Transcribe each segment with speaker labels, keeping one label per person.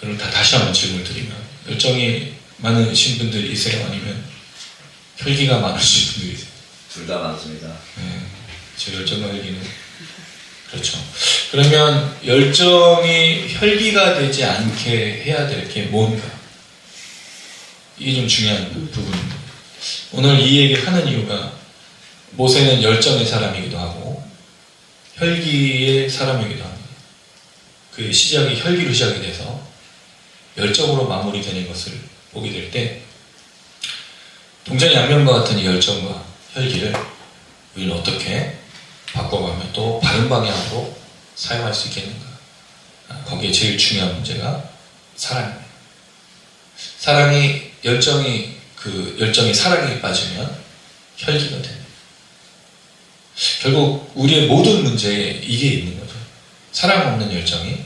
Speaker 1: 그럼 다시 한번 질문을 드리면 열정이 많으신 분들이세요? 아니면 혈기가 많으신 분들이세요?
Speaker 2: 둘 다 많습니다.
Speaker 1: 네, 제 열정과 혈기는 그렇죠. 그러면 열정이 혈기가 되지 않게 해야 될 게 뭔가? 이게 좀 중요한 부분입니다. 오늘 이 얘기를 하는 이유가 모세는 열정의 사람이기도 하고 혈기의 사람이기도 합니다. 그 시작이 혈기로 시작이 돼서 열정으로 마무리되는 것을 보게 될 때 동전양면과 같은 이 열정과 혈기를 우리는 어떻게 바꿔가면 또 바른 방향으로 사용할 수 있겠는가? 거기에 제일 중요한 문제가 사랑입니다. 열정이 사랑에 빠지면 혈기가 됩니다. 결국 우리의 모든 문제에 이게 있는 거죠. 사랑 없는 열정이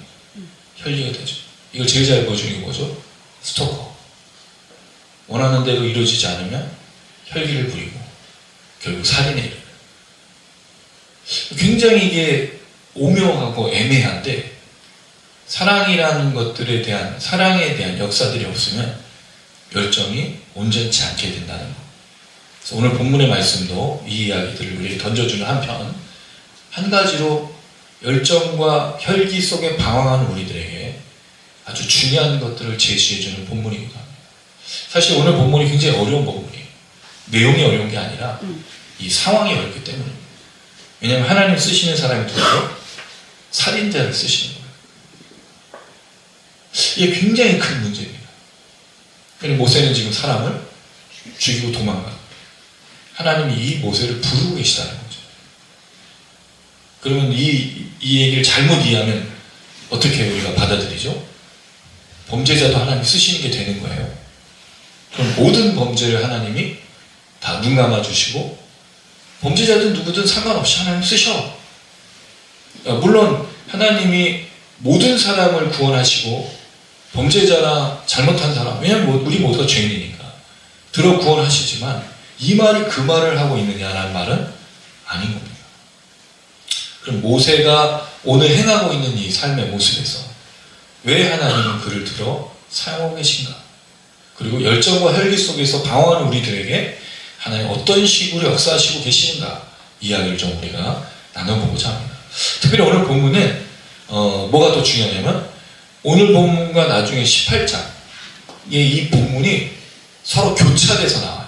Speaker 1: 혈기가 되죠. 이걸 제일 잘 보여주는 게 뭐죠? 스토커. 원하는 대로 이루어지지 않으면 혈기를 부리고 결국 살인에 이르는. 굉장히 이게 오묘하고 애매한데 사랑이라는 것들에 대한 사랑에 대한 역사들이 없으면 열정이 온전치 않게 된다는 것. 그래서 오늘 본문의 말씀도 이 이야기들을 우리에게 던져주는 한편 한 가지로 열정과 혈기 속에 방황하는 우리들에게 아주 중요한 것들을 제시해주는 본문이기도 합니다. 사실 오늘 본문이 굉장히 어려운 본문이에요. 내용이 어려운 게 아니라 이 상황이 어렵기 때문입니다. 왜냐하면 하나님 쓰시는 사람이 누구죠? 살인자를 쓰시는 거예요. 이게 굉장히 큰 문제입니다. 그런데 모세는 지금 사람을 죽이고 도망가. 하나님이 이 모세를 부르고 계시다는 거죠. 그러면 이 얘기를 잘못 이해하면 어떻게 우리가 받아들이죠? 범죄자도 하나님이 쓰시는 게 되는 거예요. 그럼 모든 범죄를 하나님이 다 눈 감아주시고 범죄자든 누구든 상관없이 하나님 쓰셔. 물론 하나님이 모든 사람을 구원하시고 범죄자나 잘못한 사람, 왜냐하면 우리 모두가 죄인이니까 들어 구원하시지만 이 말이 그 말을 하고 있느냐라는 말은 아닌 겁니다. 그럼 모세가 오늘 행하고 있는 이 삶의 모습에서 왜 하나님은 그를 들어 사용하고 계신가? 그리고 열정과 혈기 속에서 방황하는 우리들에게 하나님 어떤 식으로 역사하시고 계시는가? 이야기를 좀 우리가 나눠보고자 합니다. 특별히 오늘 본문은 뭐가 더 중요하냐면 오늘 본문과 나중에 18장의 이 본문이 서로 교차돼서 나와요.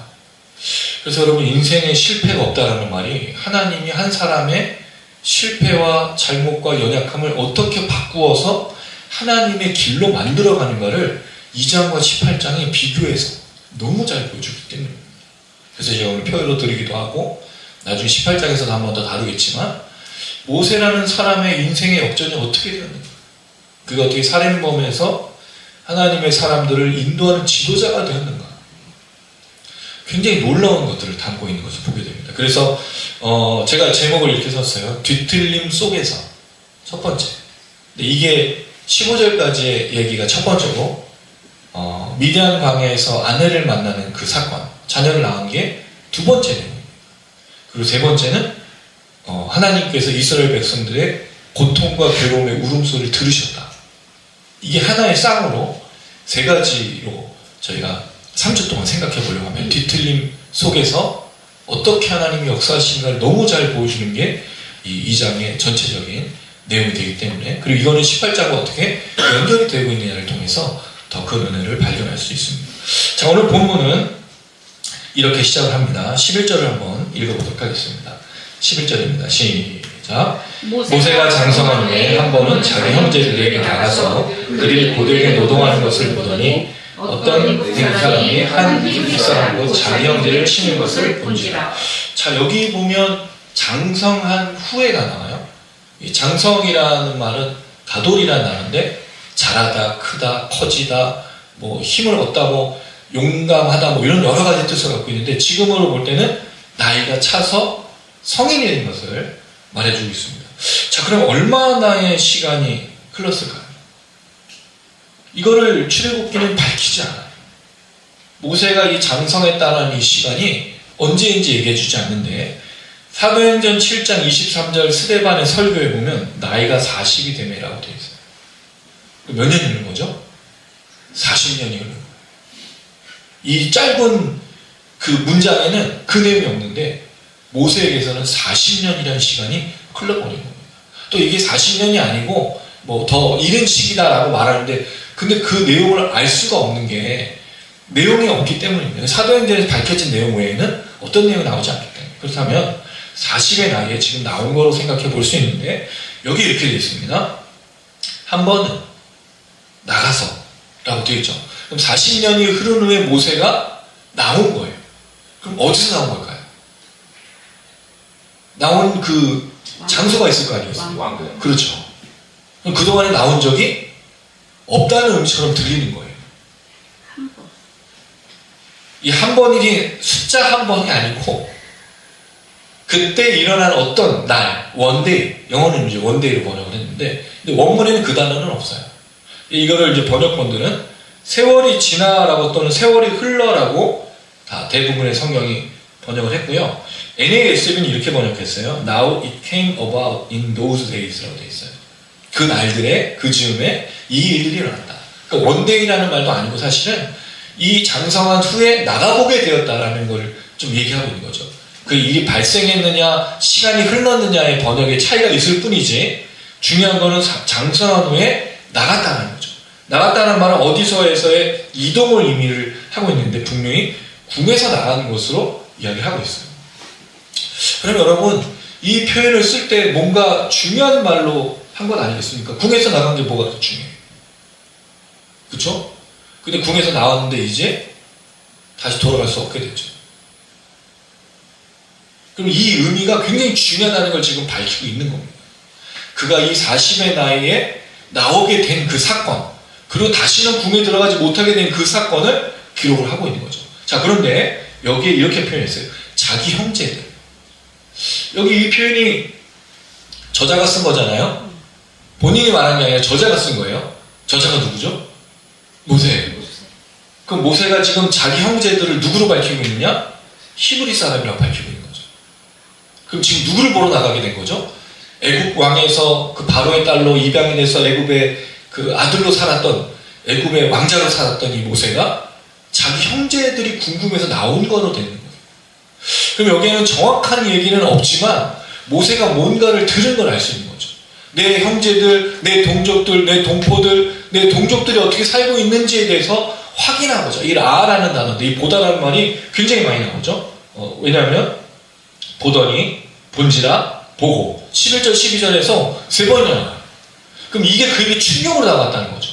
Speaker 1: 그래서 여러분 인생에 실패가 없다라는 말이 하나님이 한 사람의 실패와 잘못과 연약함을 어떻게 바꾸어서 하나님의 길로 만들어가는가를 2장과 18장에 비교해서 너무 잘 보여주기 때문입니다. 그래서 제가 오늘 표현으로 드리기도 하고 나중에 18장에서도 한 번 더 다루겠지만 모세라는 사람의 인생의 역전이 어떻게 되었는가, 그가 어떻게 살인범에서 하나님의 사람들을 인도하는 지도자가 되었는가, 굉장히 놀라운 것들을 담고 있는 것을 보게 됩니다. 그래서 제가 제목을 이렇게 썼어요. 뒤틀림 속에서. 첫 번째. 근데 이게 15절까지의 얘기가 첫 번째고 미디안 광야에서 아내를 만나는 그 사건, 자녀를 낳은 게 두 번째 내용입니다. 그리고 세 번째는 하나님께서 이스라엘 백성들의 고통과 괴로움의 울음소리를 들으셨다. 이게 하나의 쌍으로 세 가지로 저희가 3주 동안 생각해 보려고 하면 뒤틀림 속에서 어떻게 하나님이 역사하시는가를 너무 잘 보여주는 게 이 2장의 전체적인 내용이 되기 때문에, 그리고 이거는 18장과 어떻게 연결이 되고 있느냐를 통해서 더 큰 은혜를 발견할 수 있습니다. 자, 오늘 본문은 이렇게 시작을 합니다. 11절을 한번 읽어보도록 하겠습니다. 11절입니다. 시작. 모세가 장성한 후에 한 번은 자기 형제들에게 나가서 그들이 고되게 노동하는 것을 보더니 어떤 사람이 한 이집트 사람으로 자기 형제를 치는 것을 본지라. 자, 여기 보면 장성한 후에가 나와요. 이 장성이라는 말은 가돌이라는 단어인데 잘하다, 크다, 커지다, 뭐 힘을 얻다, 뭐 용감하다, 뭐 이런 여러 가지 뜻을 갖고 있는데 지금으로 볼 때는 나이가 차서 성인이 된 것을 말해주고 있습니다. 자, 그럼 얼마나의 시간이 흘렀을까요? 이거를 출애굽기는 밝히지 않아요. 모세가 이 장성했다는 이 시간이 언제인지 얘기해주지 않는데 사도행전 7장 23절 스데반의 설교에 보면 나이가 40이 되매라고 되어 있어요. 몇 년 있는 거죠? 40년이 흐른 거예요. 이 짧은 그 문장에는 그 내용이 없는데 모세에게서는 40년이라는 시간이 흘러버린 겁니다. 또 이게 40년이 아니고 뭐 더 이른 시기다라고 말하는데 근데 그 내용을 알 수가 없는 게 내용이 없기 때문입니다. 사도행전에서 밝혀진 내용 외에는 어떤 내용이 나오지 않기 때문에. 그렇다면 40의 나이에 지금 나온 거로 생각해 볼 수 있는데 여기 이렇게 되어 있습니다. 한 번은 나가서 라고 되어 있죠. 그럼 40년이 흐른 후에 모세가 나온 거예요. 그럼 어디서 나온 걸까요? 나온 그 장소가 있을 거 아니겠습니까?
Speaker 2: 왕궁.
Speaker 1: 그렇죠. 그럼 그동안에 나온 적이 없다는 의미처럼 들리는 거예요.
Speaker 2: 한 번.
Speaker 1: 이 한 번이 숫자 한 번이 아니고 그때 일어난 어떤 날, 원데이, 영어는 이제 원데이로 번역을 했는데 근데 원문에는 그 단어는 없어요. 이거를 이제 번역본들은 세월이 지나라고 또는 세월이 흘러라고 다 대부분의 성경이 번역을 했고요. NASB는 이렇게 번역했어요. Now it came about in those days라고 되어 있어요. 그 날들에, 그 즈음에 이 일들이 일어났다. 그러니까 원데이라는 말도 아니고 사실은 이 장성한 후에 나가보게 되었다라는 걸 좀 얘기하고 있는 거죠. 그 일이 발생했느냐, 시간이 흘렀느냐의 번역의 차이가 있을 뿐이지 중요한 거는 장성한 후에 나갔다는 거죠. 나갔다는 말은 어디서에서의 이동을 의미를 하고 있는데 분명히 궁에서 나가는 것으로 이야기를 하고 있어요. 그럼 여러분 이 표현을 쓸 때 뭔가 중요한 말로 한 건 아니겠습니까? 궁에서 나간 게 뭐가 더 중요해요? 그쵸? 근데 궁에서 나왔는데 이제 다시 돌아갈 수 없게 됐죠. 그럼 이 의미가 굉장히 중요하다는 걸 지금 밝히고 있는 겁니다. 그가 이 40의 나이에 나오게 된 그 사건, 그리고 다시는 궁에 들어가지 못하게 된 그 사건을 기록을 하고 있는 거죠. 자, 그런데 여기에 이렇게 표현했어요. 자기 형제들. 여기 이 표현이 저자가 쓴 거잖아요. 본인이 말한 게 아니라 저자가 쓴 거예요. 저자가 누구죠? 모세. 그럼 모세가 지금 자기 형제들을 누구로 밝히고 있느냐? 히브리 사람이라고 밝히고 있는 거죠. 그럼 지금 누구를 보러 나가게 된 거죠? 애굽 왕에서 그 바로의 딸로 입양이 돼서 애굽의 그 아들로 살았던 애굽의 왕자로 살았던 이 모세가 자기 형제들이 궁금해서 나온 거로 되는 거예요. 그럼 여기에는 정확한 얘기는 없지만 모세가 뭔가를 들은 걸 알 수 있는 거죠. 내 형제들, 내 동족들, 내 동포들, 내 동족들이 어떻게 살고 있는지에 대해서 확인하고자. 이 라라는 단어인데 이 보다라는 말이 굉장히 많이 나오죠. 왜냐하면 보더니, 본지라, 보고 11절, 12절에서 3번이나 나와요. 그럼 이게 그에게 충격으로 다가왔다는 거죠.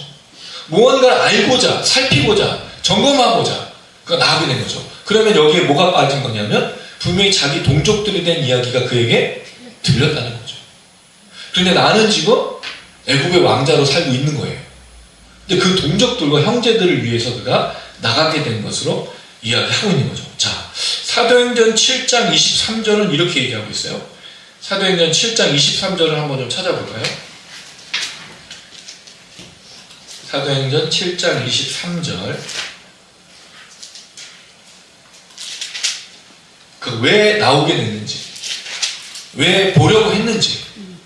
Speaker 1: 무언가를 알고자, 살피고자, 점검하고자 나가게 된 거죠. 그러면 여기에 뭐가 빠진 거냐면 분명히 자기 동족들에 대한 이야기가 그에게 들렸다는 거죠. 그런데 나는 지금 애굽의 왕자로 살고 있는 거예요. 근데 그 동족들과 형제들을 위해서 그가 나가게 된 것으로 이야기하고 있는 거죠. 자, 사도행전 7장 23절은 이렇게 얘기하고 있어요. 사도행전 7장 23절을 한번 좀 찾아볼까요? 사도행전 7장 23절. 왜 나오게 됐는지, 왜 보려고 했는지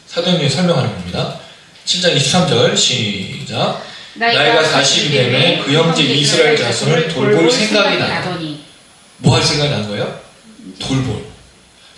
Speaker 1: 사도행전이 설명하는 겁니다. 7장 23절 시작. 나이가 40이 되매 그 형제 이스라엘 자손을 돌볼 생각이 나더니. 뭐 할 생각이 난 거예요? 돌볼.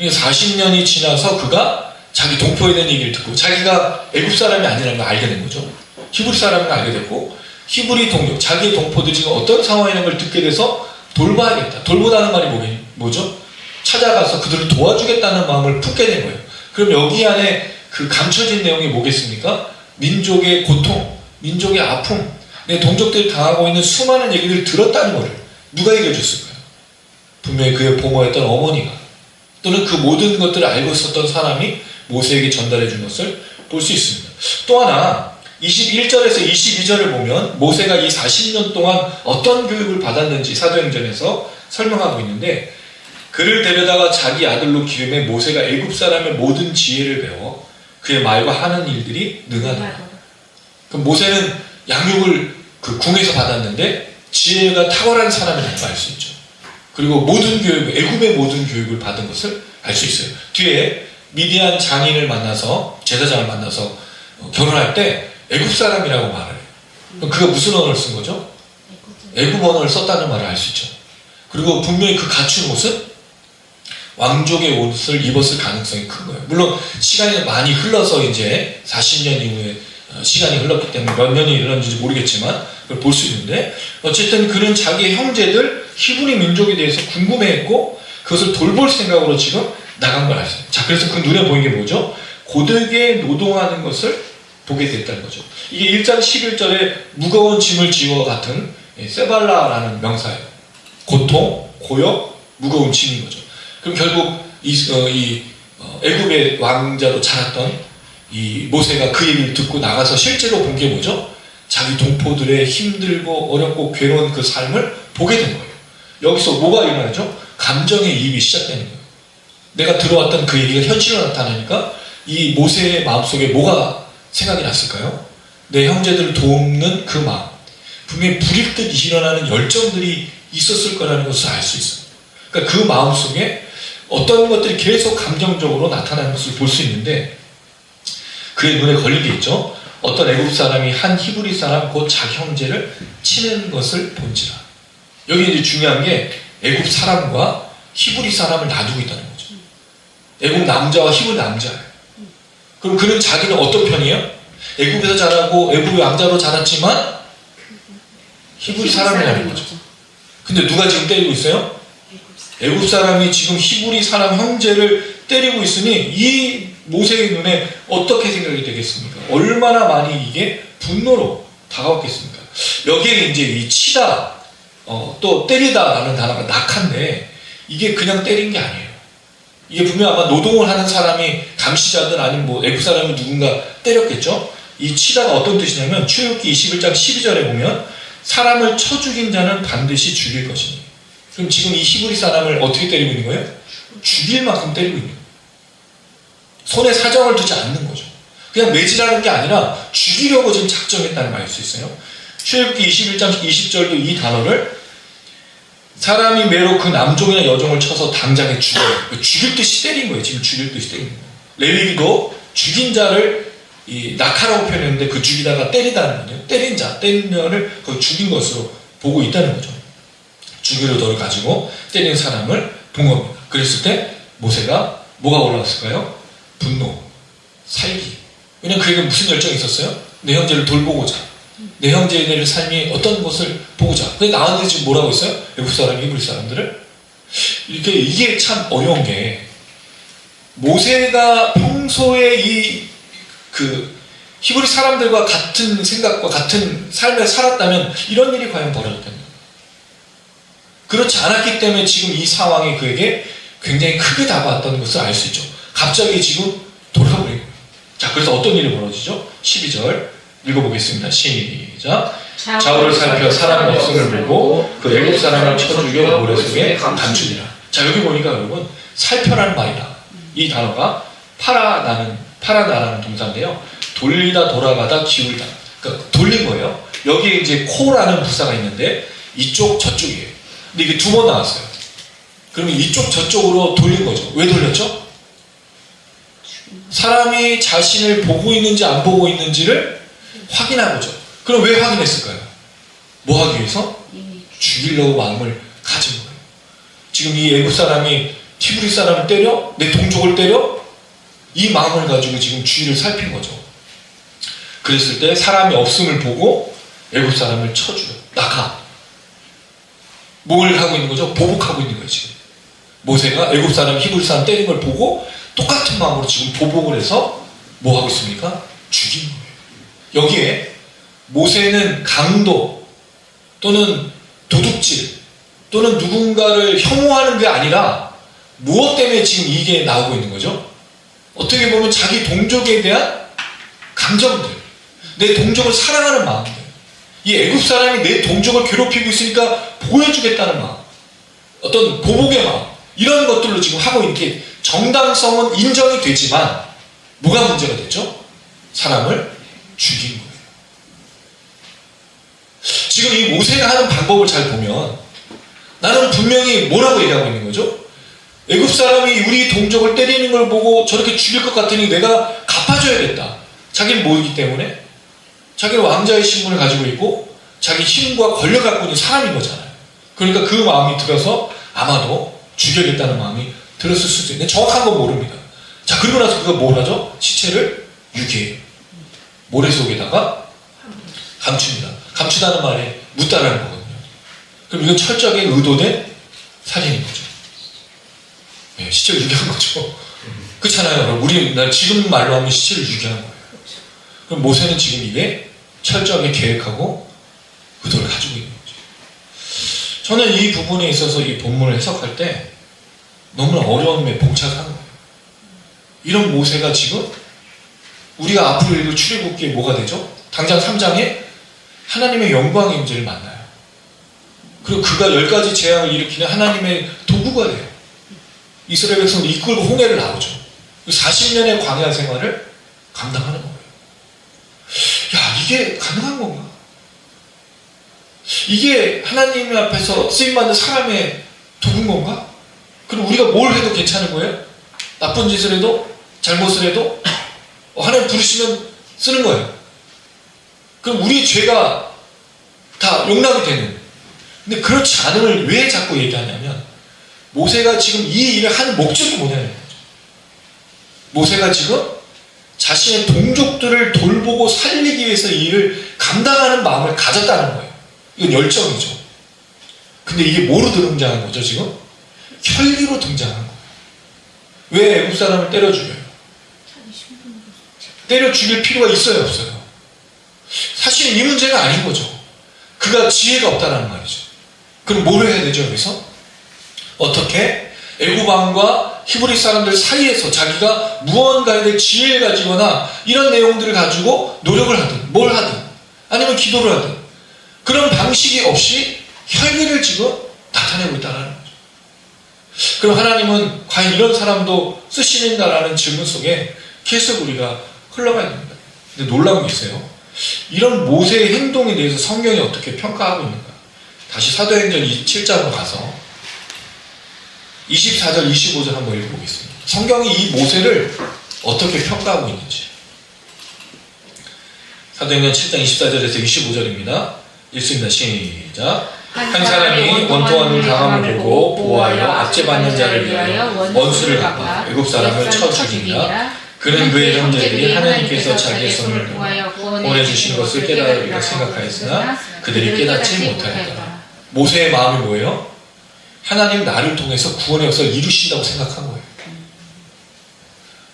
Speaker 1: 40년이 지나서 그가 자기 동포에 대한 얘기를 듣고 자기가 애굽 사람이 아니라는 걸 알게 된 거죠. 히브리 사람인 걸 알게 됐고 히브리 동족, 자기의 동포들이 지금 어떤 상황이라는 걸 듣게 돼서 돌봐야겠다. 돌보다는 말이 뭐죠? 찾아가서 그들을 도와주겠다는 마음을 품게 된 거예요. 그럼 여기 안에 그 감춰진 내용이 뭐겠습니까? 민족의 고통, 민족의 아픔, 내 동족들이 당하고 있는 수많은 얘기를 들었다는 것을 누가 얘기해 줬을까요? 분명히 그의 보모였던 어머니가 또는 그 모든 것들을 알고 있었던 사람이 모세에게 전달해 준 것을 볼 수 있습니다. 또 하나 21절에서 22절을 보면 모세가 이 40년 동안 어떤 교육을 받았는지 사도행전에서 설명하고 있는데 그를 데려다가 자기 아들로 기름해 모세가 애굽 사람의 모든 지혜를 배워 그의 말과 하는 일들이 능하다. 그럼 모세는 양육을 그 궁에서 받았는데 지혜가 탁월한 사람이라는 걸 알 수 있죠. 그리고 모든 교육, 애굽의 모든 교육을 받은 것을 알 수 있어요. 뒤에 미디안 장인을 만나서 제사장을 만나서 결혼할 때 애굽 사람이라고 말을 해요. 그럼 그가 무슨 언어를 쓴 거죠? 애굽 언어를 썼다는 말을 알 수 있죠. 그리고 분명히 그 갖춘 옷은 왕족의 옷을 입었을 가능성이 큰 거예요. 물론 시간이 많이 흘러서 이제 40년 이후에 시간이 흘렀기 때문에 몇 년이 흘렀는지 모르겠지만 그걸 볼 수 있는데, 어쨌든 그는 자기의 형제들 히브리 민족에 대해서 궁금해했고 그것을 돌볼 생각으로 지금 나간 걸 알았어요. 자, 그래서 그 눈에 보이는 게 뭐죠? 고되게 노동하는 것을 보게 됐다는 거죠. 이게 1장 11절에 무거운 짐을 지워 같은 세발라라는 명사예요. 고통, 고역, 무거운 짐인 거죠. 그럼 결국 애굽의 왕자로 자랐던 이 모세가 그 얘기를 듣고 나가서 실제로 본 게 뭐죠? 자기 동포들의 힘들고 어렵고 괴로운 그 삶을 보게 된 거예요. 여기서 뭐가 일어나죠? 감정의 이입이 시작되는 거예요. 내가 들어왔던 그 얘기가 현실로 나타나니까 이 모세의 마음속에 뭐가 생각이 났을까요? 내 형제들을 돕는 그 마음, 분명히 불일 듯 일어나는 열정들이 있었을 거라는 것을 알 수 있어요. 그러니까 그 마음속에 어떤 것들이 계속 감정적으로 나타나는 것을 볼 수 있는데, 그의 눈에 걸린 게 있죠. 어떤 애굽 사람이 한 히브리 사람 곧 자기 형제를 치는 것을 본지라. 여기 이제 중요한 게 애굽 사람과 히브리 사람을 나누고 있다는 거죠. 애굽 남자와 히브리 남자예요. 그럼 그는 자기는 어떤 편이에요? 애굽에서 자라고 애굽의 왕자로 자랐지만 히브리 사람이라는 거죠. 근데 누가 지금 때리고 있어요? 애굽 사람이 지금 히브리 사람 형제를 때리고 있으니 이 모세의 눈에 어떻게 생각이 되겠습니까? 얼마나 많이 이게 분노로 다가왔겠습니까? 여기에 이제 이 치다, 또 때리다라는 단어가 낙한데, 이게 그냥 때린 게 아니에요. 이게 분명 아마 노동을 하는 사람이 감시자든 아니면 뭐 애굽 사람이 누군가 때렸겠죠? 이 치다가 어떤 뜻이냐면 출애굽기 21장 12절에 보면 사람을 쳐 죽인 자는 반드시 죽일 것이니. 그럼 지금 이 히브리 사람을 어떻게 때리고 있는 거예요? 죽일 만큼 때리고 있는 거예요. 손에 사정을 두지 않는 거죠. 그냥 매질하는 게 아니라 죽이려고 지금 작정했다는 말 알 수 있어요. 출애굽기 21장 20절도 이 단어를 사람이 매로 그 남종이나 여종을 쳐서 당장에 죽여요. 죽일 듯이 때린 거예요. 지금 죽일 듯이 때린 거예요. 레위기도 죽인 자를 낙하라고 표현했는데 그 죽이다가 때리다는 거예요. 때린 자, 때리면을 그 죽인 것으로 보고 있다는 거죠. 죽이로 돌을 가지고 때린 사람을 본 겁니다. 그랬을 때 모세가 뭐가 올라왔을까요? 분노, 살기. 왜냐면 그에게 무슨 열정이 있었어요? 내 형제를 돌보고자, 내 형제들의 삶이 어떤 것을 보고자. 근데 나한테 지금 뭐라고 했어요? 애굽 사람, 히브리 사람들을 이게 참 어려운 게, 모세가 평소에 히브리 사람들과 같은 생각과 같은 삶을 살았다면 이런 일이 과연 벌어졌겠냐? 그렇지 않았기 때문에 지금 이 상황이 그에게 굉장히 크게 다가왔다는 것을 알 수 있죠. 갑자기 지금 돌아버린 거예요. 자, 그래서 어떤 일이 벌어지죠? 12절 읽어보겠습니다. 시작. 좌우를 살펴 사람의 없음을 보고 그 애굽 사람을 쳐 죽여 모래 속에 감추니라. 자, 여기 보니까 여러분, 살펴라는 말이다. 이 단어가 파라나라는 동사인데요. 돌리다, 돌아가다, 기울다. 그러니까 돌린 거예요. 여기에 이제 코라는 부사가 있는데 이쪽 저쪽이에요. 근데 이게 두 번 나왔어요. 그러면 이쪽 저쪽으로 돌린 거죠. 왜 돌렸죠? 사람이 자신을 보고 있는지 안 보고 있는지를 확인한 거죠. 그럼 왜 확인했을까요? 뭐 하기 위해서? 죽이려고 마음을 가진 거예요. 지금 이 애굽 사람이 히브리 사람을 때려? 내 동족을 때려? 이 마음을 가지고 지금 주위를 살핀 거죠. 그랬을 때 사람이 없음을 보고 애굽 사람을 쳐 죽여. 낙하. 뭘 하고 있는 거죠? 보복하고 있는 거예요, 지금. 모세가 애굽 사람, 히브리 사람 때린 걸 보고 똑같은 마음으로 지금 보복을 해서 뭐 하고 있습니까? 죽인 거예요. 여기에 모세는 강도 또는 도둑질 또는 누군가를 혐오하는 게 아니라 무엇 때문에 지금 이게 나오고 있는 거죠? 어떻게 보면 자기 동족에 대한 감정들, 내 동족을 사랑하는 마음들, 이 애굽 사람이 내 동족을 괴롭히고 있으니까 보여주겠다는 마음, 어떤 보복의 마음, 이런 것들로 지금 하고 있는 게 정당성은 인정이 되지만 뭐가 문제가 됐죠? 사람을 죽인 거예요. 지금 이 모세가 하는 방법을 잘 보면 나는 분명히 뭐라고 얘기하고 있는 거죠? 애굽 사람이 우리 동족을 때리는 걸 보고 저렇게 죽일 것 같으니 내가 갚아줘야겠다. 자기는 뭐이기 때문에? 자기는 왕자의 신분을 가지고 있고 자기 힘과 권력 갖고 있는 사람인 거잖아요. 그러니까 그 마음이 들어서 아마도 죽여야겠다는 마음이 들었을 수도 있는데 정확한 건 모릅니다. 자, 그리고 나서 그가 뭘 하죠? 시체를 유기해요. 모래 속에다가 감춥니다. 감추다는 말에 묻다라는 거거든요. 그럼 이건 철저하게 의도된 살인인 거죠. 네, 시체를 유기한 거죠. 그렇잖아요. 우리는 지금 말로 하면 시체를 유기한 거예요. 그럼 모세는 지금 이게 철저하게 계획하고 의도를 가지고 있는 거죠. 저는 이 부분에 있어서 이 본문을 해석할 때 너무나 어려움에 봉착한 거예요. 이런 모세가 지금 우리가 앞으로 읽을 출애굽기에 뭐가 되죠? 당장 3장에 하나님의 영광의 임재를 만나요. 그리고 그가 10가지 재앙을 일으키는 하나님의 도구가 돼요. 이스라엘 백성을 이끌고 홍해를 나오죠. 40년의 광야 생활을 감당하는 거예요. 야, 이게 가능한 건가? 이게 하나님 앞에서 쓰임받는 사람의 도구인 건가? 그럼 우리가 뭘 해도 괜찮은 거예요? 나쁜 짓을 해도? 잘못을 해도? 하나님 부르시면 쓰는 거예요. 그럼 우리 죄가 다 용납이 되는. 근데 그렇지 않음을 왜 자꾸 얘기하냐면 모세가 지금 이 일을 하는 목적이 뭐냐는 거죠. 모세가 지금 자신의 동족들을 돌보고 살리기 위해서 이 일을 감당하는 마음을 가졌다는 거예요. 이건 열정이죠. 근데 이게 뭐로 등장한 거죠, 지금? 혈기로 등장한 거예요. 왜 애국 사람을 때려 죽여요? 때려 죽일 필요가 있어요, 없어요? 사실은 이 문제가 아닌 거죠. 그가 지혜가 없다는 말이죠. 그럼 뭘 해야 되죠, 여기서? 어떻게 애국 왕과 히브리 사람들 사이에서 자기가 무언가에 대해 지혜를 가지거나 이런 내용들을 가지고 노력을 하든 뭘 하든 아니면 기도를 하든 그런 방식이 없이 혈기를 지금 나타내고 있다는 거죠. 그럼 하나님은 과연 이런 사람도 쓰시는가라는 질문 속에 계속 우리가 흘러가야 됩니다. 근데 놀라운 게 있어요. 이런 모세의 행동에 대해서 성경이 어떻게 평가하고 있는가? 다시 사도행전 7장으로 가서 24절, 25절 한번 읽어보겠습니다. 성경이 이 모세를 어떻게 평가하고 있는지. 사도행전 7장 24절에서 25절입니다. 읽습니다. 시작. 한 사람이 원통한 강함을 보고 보호하여 압제받는 자를 위하여 원수를 갚아 애굽 사람을 쳐 죽이니라. 그는 그의 형제들이 하나님께서 자기의 손을 보내주신 것을 깨달으리라 생각하였으나 그들이 깨닫지 못하였더라. 모세의 마음이 뭐예요? 하나님 나를 통해서 구원의 역사를 이루신다고 생각한 거예요.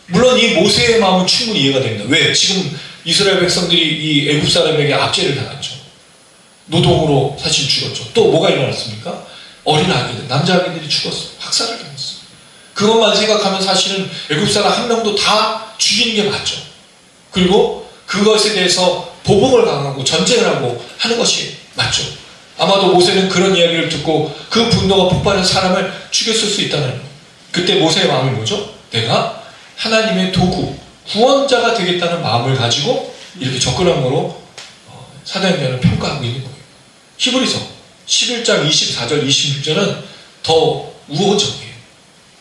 Speaker 1: 물론 이 모세의 마음은 충분히 이해가 됩니다. 왜? 지금 이스라엘 백성들이 이 애굽 사람에게 압제를 당했죠. 노동으로 사실 죽었죠. 또 뭐가 일어났습니까? 어린 아기들, 남자 아기들이 죽었어요. 학살을 당했어요. 그것만 생각하면 사실은 애굽 사람 한 명도 다 죽이는 게 맞죠. 그리고 그것에 대해서 보복을 강하고 전쟁을 하고 하는 것이 맞죠. 아마도 모세는 그런 이야기를 듣고 그 분노가 폭발해서 사람을 죽였을 수 있다는 거예요. 그때 모세의 마음이 뭐죠? 내가 하나님의 도구, 구원자가 되겠다는 마음을 가지고 이렇게 접근함으로 사도행전을 평가하고 있는 거예요. 히브리서 11장 24절 26절은 더 우호적이에요.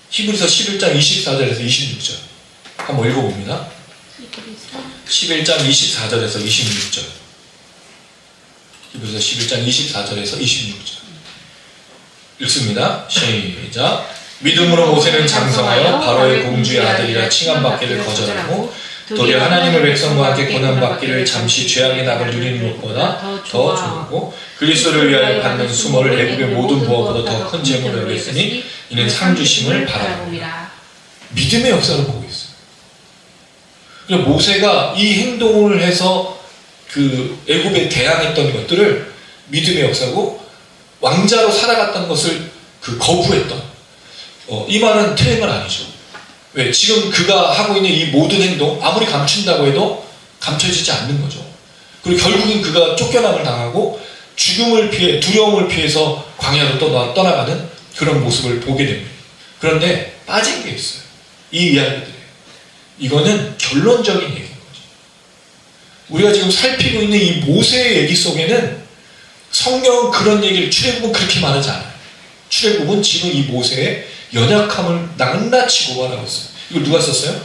Speaker 1: 히브리서 11장 24절에서 26절 한번 읽어봅니다. 11장 24절에서 26절 히브리서 11장 24절에서 26절 읽습니다. 시작. 믿음으로 모세는 장성하여 바로의 공주의 아들이라 칭함받기를 거절하고 도리어 하나님의 백성과 함께 고난받기를 잠시 죄악의 낙을 누리는 것보다 더 좋아하고 그리스도를 위하여 받는 수모를 애굽의 모든 부업보다 더 큰 재물로 여겼으니 이는 상 주심을 바라봅니다. 믿음의 역사를 보고 있어요. 그러니까 모세가 이 행동을 해서 그 애굽에 대항했던 것들을 믿음의 역사고 왕자로 살아갔던 것을 그 거부했던 이 말은 틀린 건 아니죠. 왜? 지금 그가 하고 있는 이 모든 행동 아무리 감춘다고 해도 감춰지지 않는 거죠. 그리고 결국엔 그가 쫓겨남을 당하고 죽음을 피해 두려움을 피해서 광야로 떠나가는 그런 모습을 보게 됩니다. 그런데 빠진 게 있어요. 이 이야기들에. 이거는 결론적인 얘기인 거죠. 우리가 지금 살피고 있는 이 모세의 얘기 속에는 성경은 그런 얘기를 출애굽은 그렇게 말하지 않아요. 출애굽은 지금 이 모세의 연약함을 낱낱이 고발하고 있어요. 이걸 누가 썼어요?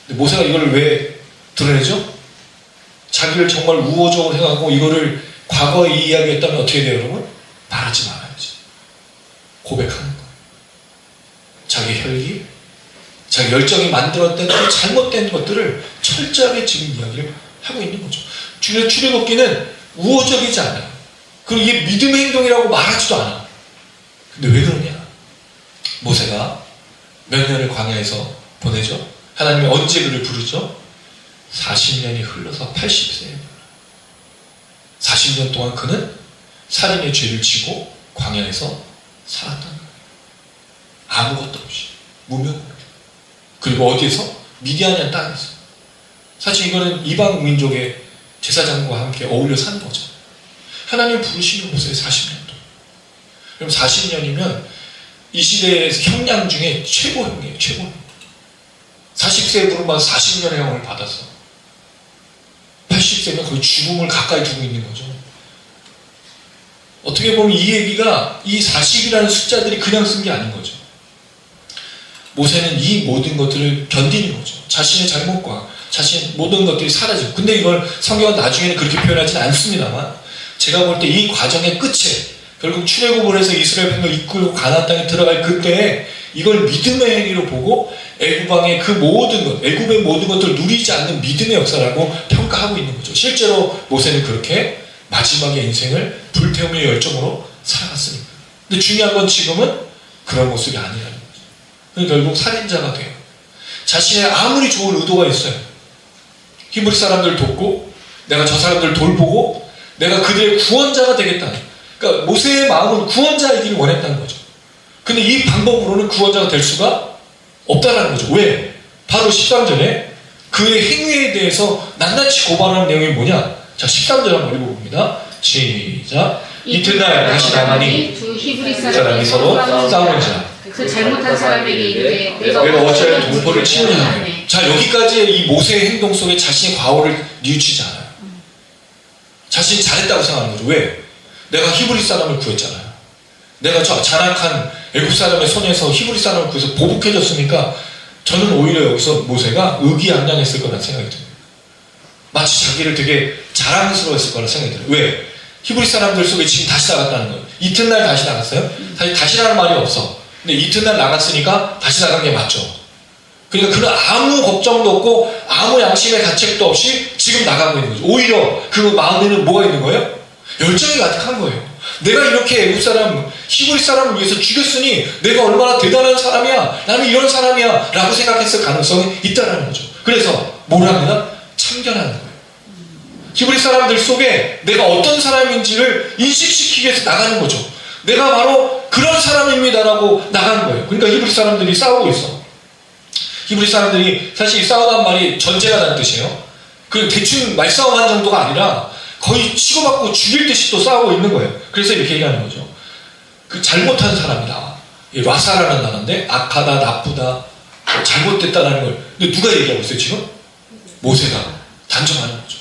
Speaker 1: 근데 모세가 이걸 왜 드러내죠? 자기를 정말 우호적으로 생각하고 이거를 과거의 이 이야기였다면 어떻게 돼요, 여러분? 말하지 말아야지. 고백하는 거예요. 자기 혈기, 자기 열정이 만들었던 그 잘못된 것들을 철저하게 지금 이야기를 하고 있는 거죠. 주의 출애굽기는 우호적이지 않아요. 그리고 이게 믿음의 행동이라고 말하지도 않아. 근데 왜 그러냐? 모세가 몇 년을 광야에서 보내죠? 하나님이 언제 그를 부르죠? 40년이 흘러서 80세예요. 40년 동안 그는 살인의 죄를 지고 광야에서 살았다는 거예요. 아무것도 없이 무명으로. 그리고 어디에서? 미디안이라는 땅에서. 사실 이거는 이방 민족의 제사장과 함께 어울려 사는 거죠. 하나님 부르시는 곳에 40년 동안. 그럼 40년이면 이 시대에서 형량 중에 최고형이에요. 최고형. 40세에 부름받아서 40년의 형을 받았어. 80세면 거의 죽음을 가까이 두고 있는 거죠. 어떻게 보면 이 얘기가 이 40이라는 숫자들이 그냥 쓴 게 아닌 거죠. 모세는 이 모든 것들을 견디는 거죠. 자신의 잘못과 자신의 모든 것들이 사라지고. 근데 이걸 성경은 나중에는 그렇게 표현하지는 않습니다만, 제가 볼 때 이 과정의 끝에 결국 출애굽을 해서 이스라엘 백성을 이끌고 가나안 땅에 들어갈 그때에 이걸 믿음의 행위로 보고 애굽왕의 그 모든 것, 애굽의 모든 것들을 누리지 않는 믿음의 역사라고 평가하고 있는 거죠. 실제로 모세는 그렇게 마지막의 인생을 불태움의 열정으로 살아갔으니까. 근데 중요한 건 지금은 그런 모습이 아니라는 거죠. 그래서 결국 살인자가 돼요. 자신의 아무리 좋은 의도가 있어요. 히브리 사람들 돕고 내가 저 사람들 돌보고 내가 그들의 구원자가 되겠다는, 그러니까 모세의 마음은 구원자이기를 원했다는 거죠. 근데 이 방법으로는 구원자가 될 수가 없다라는 거죠. 왜? 바로 13절에 그의 행위에 대해서 낱낱이 고발하는 내용이 뭐냐? 자, 13절 한번 읽어봅니다. 시작. 이튿날 다시 나가니
Speaker 2: 두 히브리
Speaker 1: 사람이 서로 싸우자.
Speaker 2: 그 잘못한 사람에게 이르되
Speaker 1: 내가 어찌하여 동포를 치느냐. 자, 여기까지의 이 모세의 행동 속에 자신의 과오를 뉘우치지 않아요. 자신이 잘했다고 생각하는 거죠. 왜? 내가 히브리 사람을 구했잖아요. 내가 저 잔악한 애굽 사람의 손에서 히브리 사람을 구해서 보복해줬으니까 저는 오히려 여기서 모세가 의기양양했을 거라는 생각이 듭니다. 마치 자기를 되게 자랑스러워했을 거라는 생각이 들어요. 왜? 히브리 사람들 속에 지금 다시 나갔다는 거예요. 이튿날 다시 나갔어요? 사실 다시라는 말이 없어. 근데 이튿날 나갔으니까 다시 나간 게 맞죠. 그러니까 그는 아무 걱정도 없고 아무 양심의 가책도 없이 지금 나가고 있는 거죠. 오히려 그 마음에는 뭐가 있는 거예요? 열정이 가득한 거예요. 내가 이렇게 애굽 사람, 히브리 사람을 위해서 죽였으니 내가 얼마나 대단한 사람이야, 나는 이런 사람이야 라고 생각했을 가능성이 있다는 거죠. 그래서 뭘 합니다? 참견하는 거예요. 히브리 사람들 속에 내가 어떤 사람인지를 인식시키기 위해서 나가는 거죠. 내가 바로 그런 사람입니다라고 나가는 거예요. 그러니까 히브리 사람들이 싸우고 있어. 히브리 사람들이 사실 싸우다는 말이 전제라는 뜻이에요. 그 대충 말싸움한 정도가 아니라 거의 치고받고 죽일 듯이 또 싸우고 있는 거예요. 그래서 이렇게 얘기하는 거죠. 그 잘못한 사람이다. 이 라사라는 단어인데 악하다, 나쁘다, 잘못됐다라는 걸. 근데 누가 얘기하고 있어요 지금? 모세가 단정하는 거죠.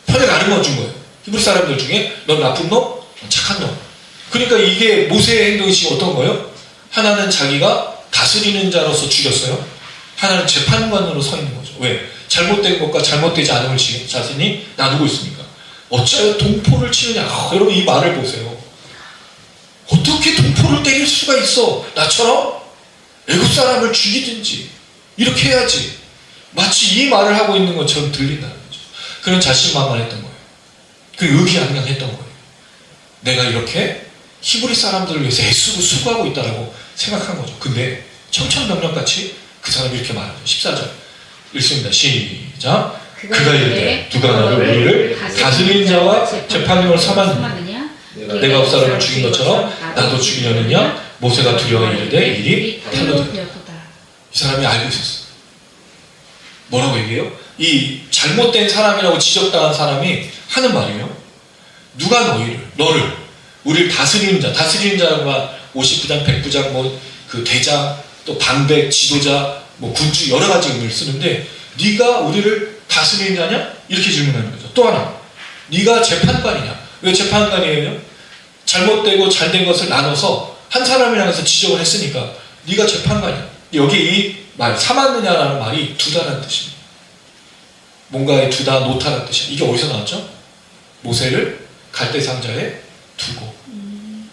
Speaker 1: 편에 가르쳐 준 거예요. 히브리 사람들 중에 넌 나쁜 놈, 착한 놈. 그러니까 이게 모세의 행동이 지금 어떤 거예요? 하나는 자기가 다스리는 자로서 죽였어요. 하나는 재판관으로 서 있는 거죠. 왜? 잘못된 것과 잘못되지 않음을 자신이 나누고 있으니까. 어찌하여 동포를 치느냐. 여러분 이 말을 보세요. 어떻게 동포를 때릴 수가 있어? 나처럼 애굽 사람을 죽이든지 이렇게 해야지. 마치 이 말을 하고 있는 것처럼 들린다는 거죠. 그는 자신만만했던 거예요. 그 의기양양했던 거예요. 내가 이렇게 히브리 사람들을 위해서 애쓰고 수고하고 있다라고 생각한 거죠. 근데 청천벽력같이 그 사람이 이렇게 말하죠. 14절 읽습니다. 시작. 그가 이르되 누가 나를 우리를 다스리는 자와 재판장을 삼았느냐. 내가 그 사람을 죽인 것처럼 나도 죽이려느냐. 모세가 두려워 이르되 일이 탈로 되었다. 이 사람이 알고 있었어요. 뭐라고 얘기해요? 이 잘못된 사람이라고 지적당한 사람이 하는 말이에요. 누가 너를 우리를 다스리는 자, 다스리는 자가 59장, 100부장, 그 대장, 또 방백, 지도자, 군주 여러 가지 의미를 쓰는데 네가 우리를 다스리는 자냐? 이렇게 질문하는 거죠. 또 하나, 네가 재판관이냐? 왜 재판관이에요? 잘못되고 잘된 것을 나눠서 한 사람을 향해서 지적을 했으니까 네가 재판관이야. 여기 이 말, 삼았느냐라는 말이 두다라는 뜻입니다. 뭔가에 두다, 놓다라는 뜻이야. 이게 어디서 나왔죠? 모세를 갈대 상자에 두고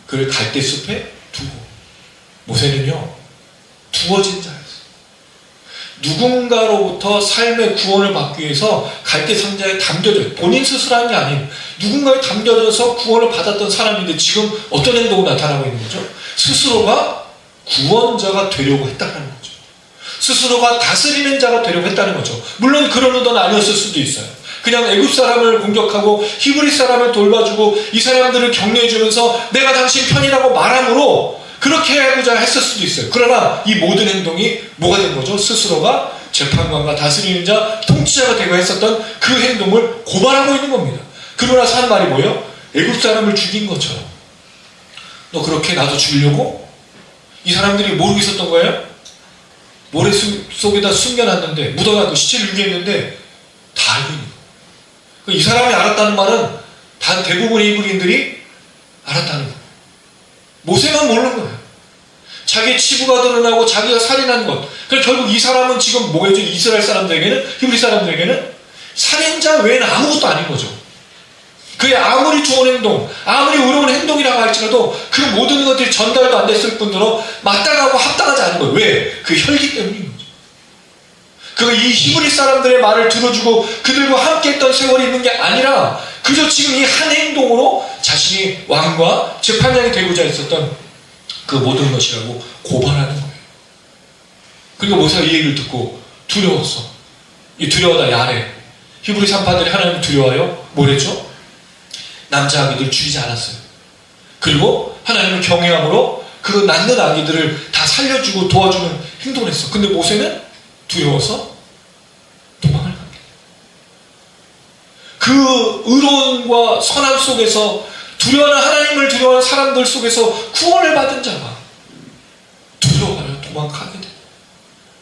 Speaker 1: 그를 갈대 숲에 두고. 모세는요 두어진 자였어요. 누군가로부터 삶의 구원을 받기 위해서 갈대 상자에 담겨져, 본인 스스로 한 게 아닌 누군가에 담겨져서 구원을 받았던 사람인데 지금 어떤 행동이 나타나고 있는 거죠? 스스로가 구원자가 되려고 했다는 거죠. 스스로가 다스리는 자가 되려고 했다는 거죠. 물론 그런 의도는 아니었을 수도 있어요. 그냥 애굽 사람을 공격하고 히브리 사람을 돌봐주고 이 사람들을 격려해주면서 내가 당신 편이라고 말함으로 그렇게 하고자 했을 수도 있어요. 그러나 이 모든 행동이 뭐가 된 거죠? 스스로가 재판관과 다스리는 자, 통치자가 되고 했었던 그 행동을 고발하고 있는 겁니다. 그러나서 한 말이 뭐예요? 애굽 사람을 죽인 것처럼 너 그렇게 나도 죽이려고? 이 사람들이 모르고 있었던 거예요? 모래 속에다 숨겨놨는데, 묻어놔도 시체를 유기했는데 다 알고 있는 거예요. 이 사람이 알았다는 말은 단 대부분의 히브리인들이 알았다는 거예요. 모세만 모르는 거예요. 자기의 치부가 드러나고 자기가 살인한 것. 그래서 결국 이 사람은 지금 뭐겠죠? 이스라엘 사람들에게는, 히브리 사람들에게는 살인자 외에는 아무것도 아닌 거죠. 그의 아무리 좋은 행동, 아무리 의로운 행동이라고 할지라도 그 모든 것들이 전달도 안 됐을 뿐더러 마땅하고 합당하지 않은 거예요. 왜? 그 혈기 때문인 거죠. 그가 이 히브리 사람들의 말을 들어주고 그들과 함께 했던 세월이 있는 게 아니라 그저 지금 이 한 행동으로 자신이 왕과 재판장이 되고자 했었던 그 모든 것이라고 고발하는 거예요. 그러니까 모세가 이 얘기를 듣고 두려웠어. 이 두려워다 야래. 히브리 산파들이 하나님을 두려워하여 뭐랬죠? 남자 아기들 죽이지 않았어요. 그리고 하나님을 경외함으로 그 낳는 아기들을 다 살려주고 도와주는 행동을 했어. 근데 모세는 두려워서 도망을 갑니다. 그 의로움과 선함 속에서 두려워하는 하나님을 두려워하는 사람들 속에서 구원을 받은 자가 두려워하여 도망가게 돼요.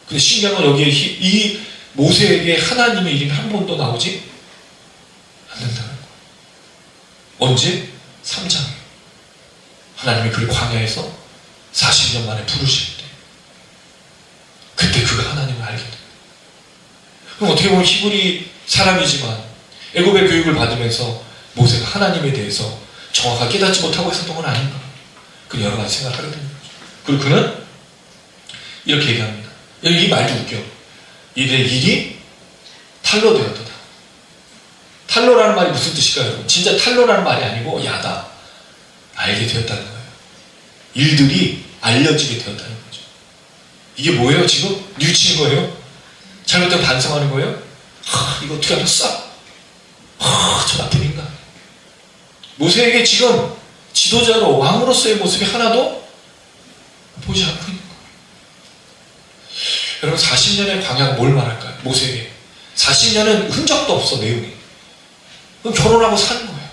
Speaker 1: 근데 신기한 건 여기에 이 모세에게 하나님의 이름이 한 번도 나오지 않는다는 거예요. 언제? 3장에 하나님이 그를 광야에서 40년 만에 부르실 때 그때 그가 하나님을 알게 돼요. 그럼 어떻게 보면 히브리 사람이지만 애굽의 교육을 받으면서 모세가 하나님에 대해서 정확하게 깨닫지 못하고 있었던 건 아닌가. 그 여러 가지 생각을 하게 되는 거죠. 그리고 그는 이렇게 얘기합니다. 이 말도 웃겨. 이들의 일이 탈로 되었다. 탈로라는 말이 무슨 뜻일까요, 여러분? 진짜 탈로라는 말이 아니고 야다. 알게 되었다는 거예요. 일들이 알려지게 되었다는 거죠. 이게 뭐예요? 지금 뉘우치는 거예요? 잘못된 반성하는 거예요? 이거 어떻게 알았어? 저 나쁜 인간. 모세에게 지금 지도자로 왕으로서의 모습이 하나도 보지 않고 있는 거예요. 여러분 40년의 광야가 뭘 말할까요? 모세에게 40년은 흔적도 없어. 내용이. 그럼 결혼하고 사는 거예요.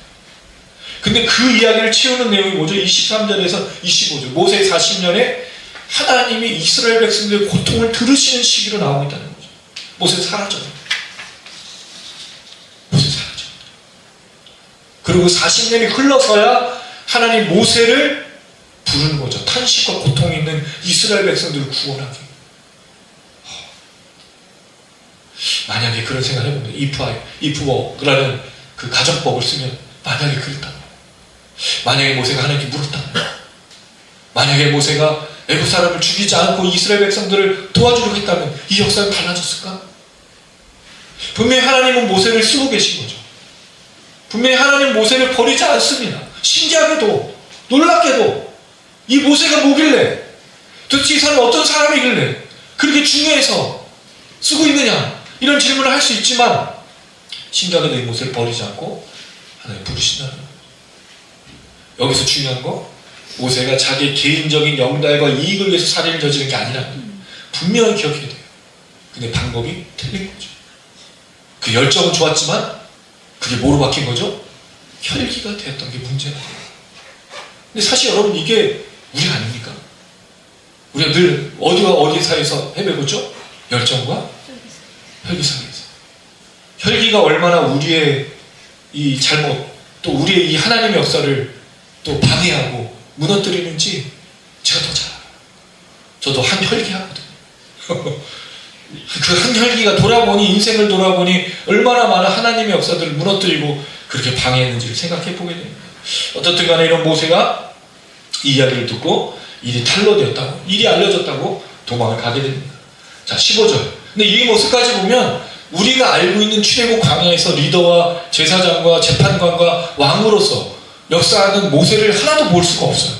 Speaker 1: 근데 그 이야기를 채우는 내용이 뭐죠? 23절에서 25절 모세의 40년에 하나님이 이스라엘 백성들의 고통을 들으시는 시기로 나오고 있다는 거죠. 모세는 사라져요. 모세 사라져요. 그리고 40년이 흘러서야 하나님 모세를 부르는 거죠. 탄식과 고통이 있는 이스라엘 백성들을 구원하기. 만약에 그런 생각을 해보면 이프워라는 그 가정법을 쓰면 만약에 그랬다면, 만약에 모세가 하나님께 물었다면, 만약에 모세가 애굽 사람을 죽이지 않고 이스라엘 백성들을 도와주려고 했다면 이 역사는 달라졌을까? 분명히 하나님은 모세를 쓰고 계신 거죠. 분명히 하나님은 모세를 버리지 않습니다. 신기하게도 놀랍게도 이 모세가 뭐길래, 도대체 이 사람은 어떤 사람이길래 그렇게 중요해서 쓰고 있느냐, 이런 질문을 할 수 있지만 신기하게도 이 모세를 버리지 않고 하나님 부르신다는 거예요. 여기서 중요한 거, 모세가 자기 개인적인 영달과 이익을 위해서 살인을 저지른 게 아니라 분명히 기억해야 돼요. 근데 방법이 틀린 거죠. 그 열정은 좋았지만 그게 뭐로 바뀐 거죠? 혈기가 되었던 게 문제예요. 근데 사실 여러분 이게 우리 아닙니까? 우리가 늘 어디와 어디 사이에서 헤매고죠? 열정과 혈기 사이에서. 혈기가 얼마나 우리의 이 잘못, 또 우리의 이 하나님의 역사를 또 방해하고 무너뜨리는지 제가 더 잘 알아요. 저도 한 혈기 하거든요. 그 한 혈기가 돌아보니, 인생을 돌아보니 얼마나 많은 하나님의 역사들을 무너뜨리고 그렇게 방해했는지를 생각해 보게 됩니다. 어떻든 간에 이런 모세가 이 이야기를 듣고 일이 탄로되었다고, 일이 알려졌다고 도망을 가게 됩니다. 자, 15절. 근데 이 모습까지 보면 우리가 알고 있는 출애굽 광야에서 리더와 제사장과 재판관과 왕으로서 역사하는 모세를 하나도 볼 수가 없어요.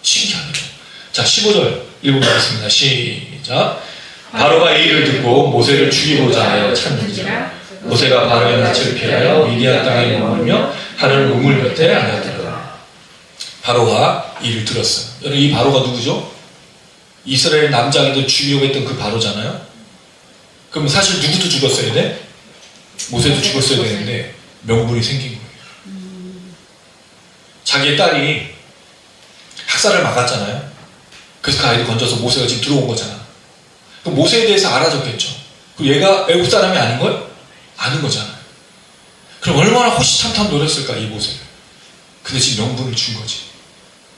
Speaker 1: 신기하죠. 자, 15절 읽어보겠습니다. 시작. 바로가 이 일을 듣고 모세를 죽이고자 하여 찾는지라. 모세가 바로의 낯을 피하여 미디안 땅에 머물며 하늘 우물 곁에 앉았더라. 바로가 이 일을 들었어요. 여러분, 이 바로가 누구죠? 이스라엘 남자애들 죽이려고 했던 그 바로잖아요. 그럼 사실 누구도 죽었어야 돼? 모세도 죽었어야 되는데 명분이 생긴 거예요. 자기의 딸이 학살을 막았잖아요. 그래서 그 아이를 건져서 모세가 지금 들어온 거잖아. 그럼 모세에 대해서 알아줬겠죠. 그럼 얘가 애국 사람이 아닌 걸? 아는 거잖아요. 그럼 얼마나 호시탐탐 노렸을까, 이 모세를. 근데 지금 명분을 준 거지.